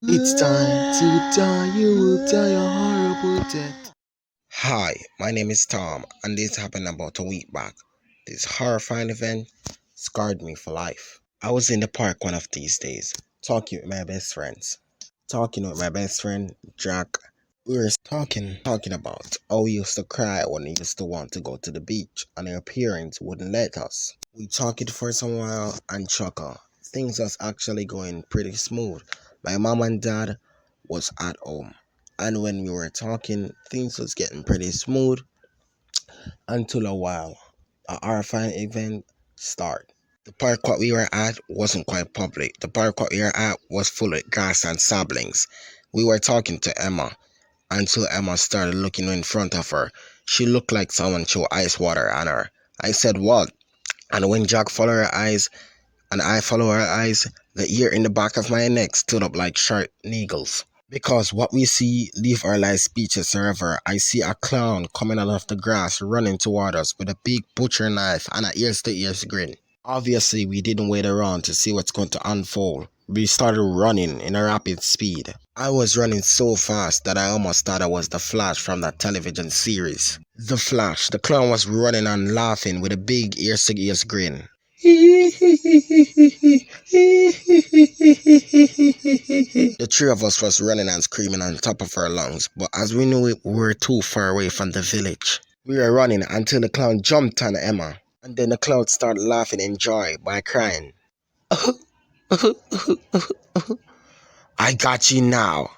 It's time to die, you will die a horrible death. Hi, my name is Tom, and this happened about a week back. This horrifying event scarred me for life. I was in the park one of these days, talking with my best friends. Talking with my best friend, Jack. We were talking about how we used to cry when we used to want to go to the beach, and our parents wouldn't let us. We talked for some while and chuckle. Things was actually going pretty smooth. My mom and dad was at home, and when we were talking, things was getting pretty smooth until a while a horrifying event started. The park what we were at wasn't quite public. The park what we were at was full of grass and saplings. We were talking to Emma until Emma started looking in front of her. She looked like someone threw ice water on her. I said, "What?" And when Jack followed her eyes and I followed her eyes, the ear in the back of my neck stood up like sharp needles. Because what we see leave our life speechless forever. I see a clown coming out of the grass running toward us with a big butcher knife and a ears to ears grin. Obviously, we didn't wait around to see what's going to unfold. We started running in a rapid speed. I was running so fast that I almost thought I was the Flash from that television series. The Flash, the clown was running and laughing with a big ears to ears grin. The three of us was running and screaming on top of our lungs, but as we knew it, we were too far away from the village. We were running until the clown jumped on Emma, and then the clown started laughing in joy by crying. "I got you now,"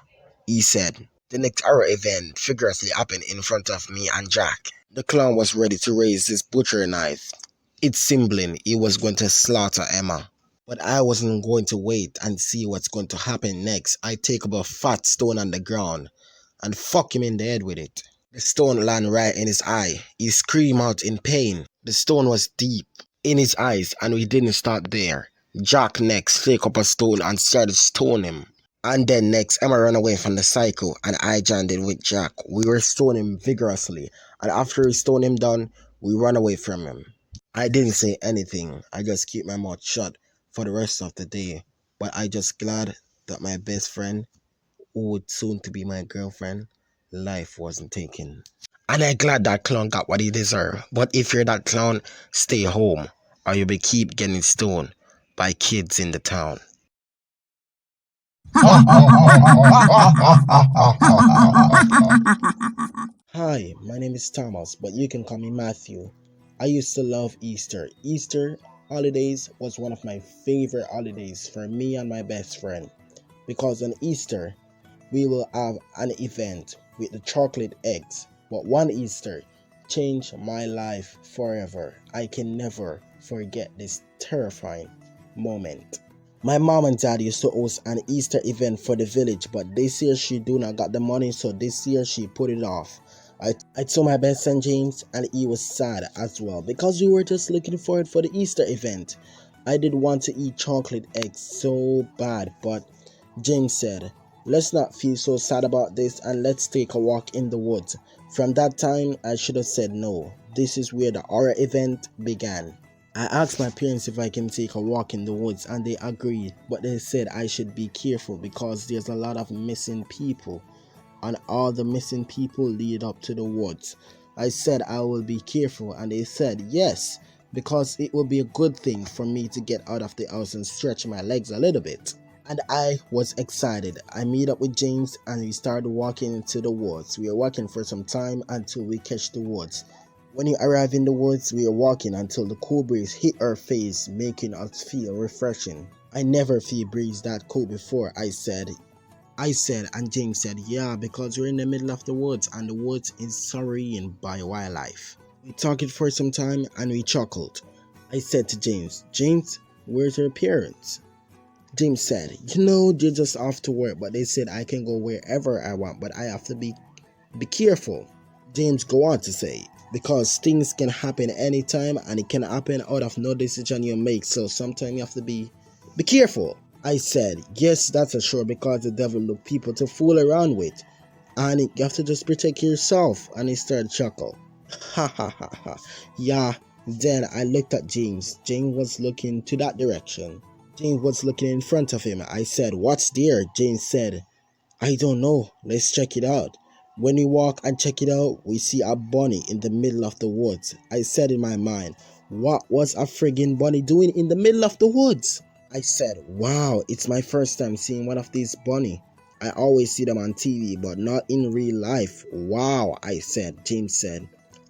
he said. The next horror event vigorously happened in front of me and Jack. The clown was ready to raise his butcher knife. It's symboling he was going to slaughter Emma. But I wasn't going to wait and see what's going to happen next. I take up a fat stone on the ground and fuck him in the head with it. The stone landed right in his eye. He screamed out in pain. The stone was deep in his eyes, and we didn't stop there. Jack next take up a stone and started stoning him. And then next, Emma ran away from the cycle, and I joined in with Jack. We were stoning him vigorously, and after we stoned him down, we ran away from him. I didn't say anything. I just kept my mouth shut for the rest of the day. But I just glad that my best friend, who would soon to be my girlfriend, life wasn't taken. And I glad that clown got what he deserved. But if you're that clown, stay home, or you'll be keep getting stoned by kids in the town. Hi, my name is Thomas, but you can call me Matthew. I used to love Easter. Easter holidays was one of my favorite holidays for me and my best friend. Because on Easter, we will have an event with the chocolate eggs. But one Easter changed my life forever. I can never forget this terrifying moment. My mom and dad used to host an Easter event for the village, but this year she do not got the money, so this year she put it off. I told my best friend James, and he was sad as well because we were just looking forward for the Easter event. I did want to eat chocolate eggs so bad, but James said, "Let's not feel so sad about this and let's take a walk in the woods." From that time, I should have said no. This is where the horror event began. I asked my parents if I can take a walk in the woods and they agreed, but they said I should be careful because there's a lot of missing people and all the missing people lead up to the woods. I said I will be careful and they said yes, because it will be a good thing for me to get out of the house and stretch my legs a little bit. And I was excited. I meet up with James and we started walking into the woods. We were walking for some time until we catch the woods. When you arrive in the woods, we are walking until the cool breeze hit our face, making us feel refreshing. I never feel breeze that cool before, I said, and James said, yeah, because we're in the middle of the woods and the woods is serene by wildlife. We talked for some time and we chuckled. I said to James, where's your parents? James said, they're just off to work, but they said I can go wherever I want, but I have to be careful. James go on to say, because things can happen anytime and it can happen out of no decision you make, so sometimes you have to be careful. I said, yes, that's a sure, because the devil look people to fool around with, and you have to just protect yourself. And he started chuckle. Ha ha ha ha. Yeah, then I looked at James. James was looking to that direction. James was looking in front of him. I said, "What's there?" James said, "I don't know. Let's check it out." When we walk and check it out, we see a bunny in the middle of the woods. I said in my mind, what was a friggin' bunny doing in the middle of the woods? I said, wow, it's my first time seeing one of these bunny. I always see them on TV, but not in real life. Wow, I said. James said,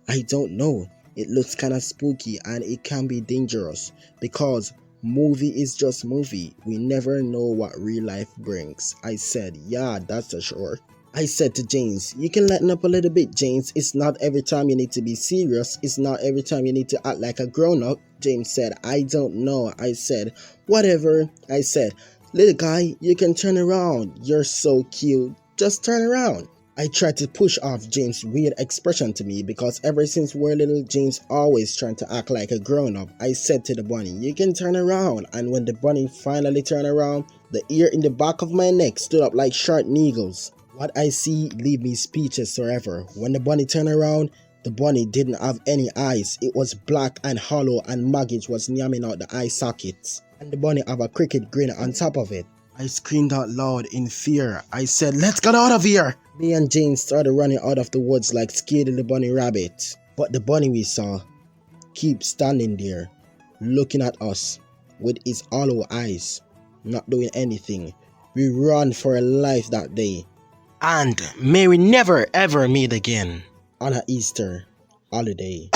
I don't know. It looks kind of spooky and it can be dangerous because movie is just movie. We never know what real life brings. I said, yeah, that's for sure. I said to James, you can lighten up a little bit, James. It's not every time you need to be serious. It's not every time you need to act like a grown-up. James said, I don't know. I said, whatever. I said, little guy, you can turn around. You're so cute. Just turn around. I tried to push off James' weird expression to me because ever since we're little, James always trying to act like a grown-up. I said to the bunny, you can turn around. And when the bunny finally turned around, the ear in the back of my neck stood up like sharp needles. What I see leave me speechless forever. When the bunny turned around, the bunny didn't have any eyes. It was black and hollow and maggots was yamming out the eye sockets. And the bunny have a crooked grin on top of it. I screamed out loud in fear. I said, let's get out of here! Me and James started running out of the woods like scared little bunny rabbit. But the bunny we saw keep standing there, looking at us with his hollow eyes, not doing anything. We ran for our life that day. And may we never ever meet again on a Easter holiday.